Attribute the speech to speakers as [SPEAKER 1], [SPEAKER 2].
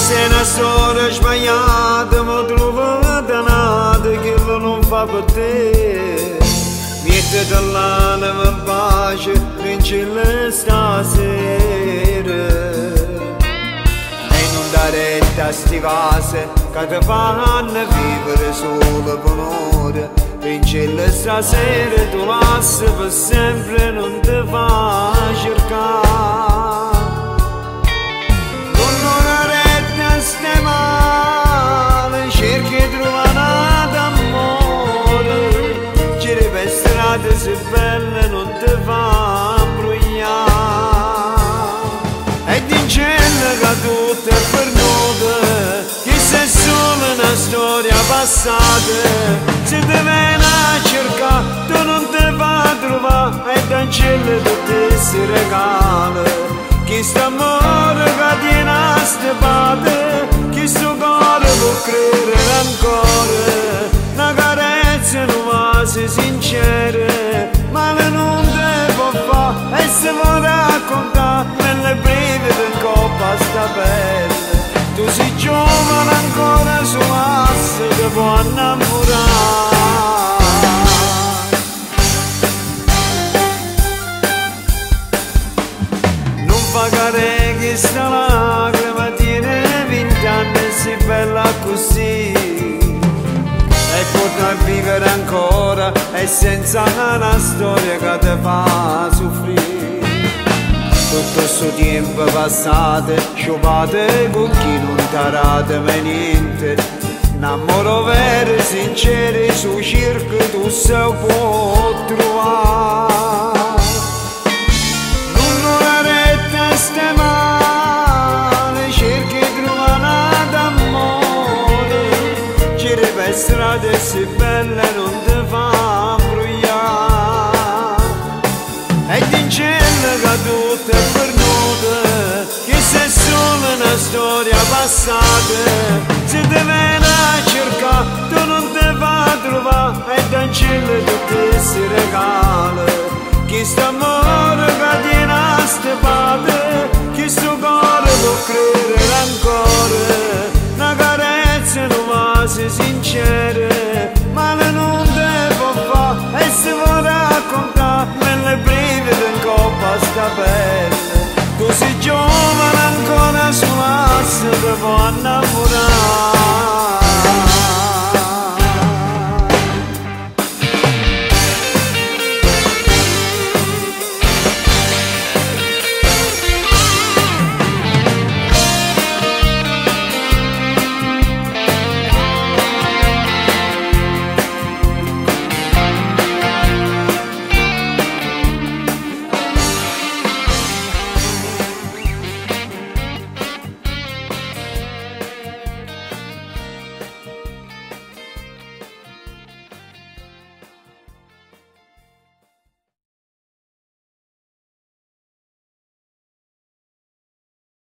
[SPEAKER 1] Se una storia sbagliata mi trovo danata che non fa per te. Mettete l'anima in pace, vincile stasera. E non dare retta a sti cose che ti fanno vivere solo per un'ora. Vincile stasera, tu lasci per sempre, non ti fa cercare. Ste male, cerchi di trovare d'amore, giri per strade se belle non ti fa imbrogliare. E dicendo che tutto è perduto, che sei solo una storia passata, se ti viene a cercare tu non ti va a trovare, e d'angelo tutti si regala. Chi sta amore che tiene a stepate, chi sto cuore può credere ancora, una carezza nuova sincera, male non te può fare, e se vuoi raccontare nelle breve del coppa sta bella, tu sei giovane ancora su asse che può innamorare. Pagare che sta lacrima tiene 20 anni e si bella così, e potrà vivere ancora e senza una storia che ti fa soffrire. Tutto questo tempo passato sciupate con chi non t'arate mai niente, un amore vero sincero su circo tu se può trovare. Ste male, cerchi di trovare d'amore, giri per strade si belle non ti fa imbrogliare. E dicendo che tutto è perduto, che sei solo una storia passata, se ti viene a cercare tu non ti va a trovare, e d'angelo tutti si regala. Chi sta amore che tiene a stepate, chi sto cuore può credere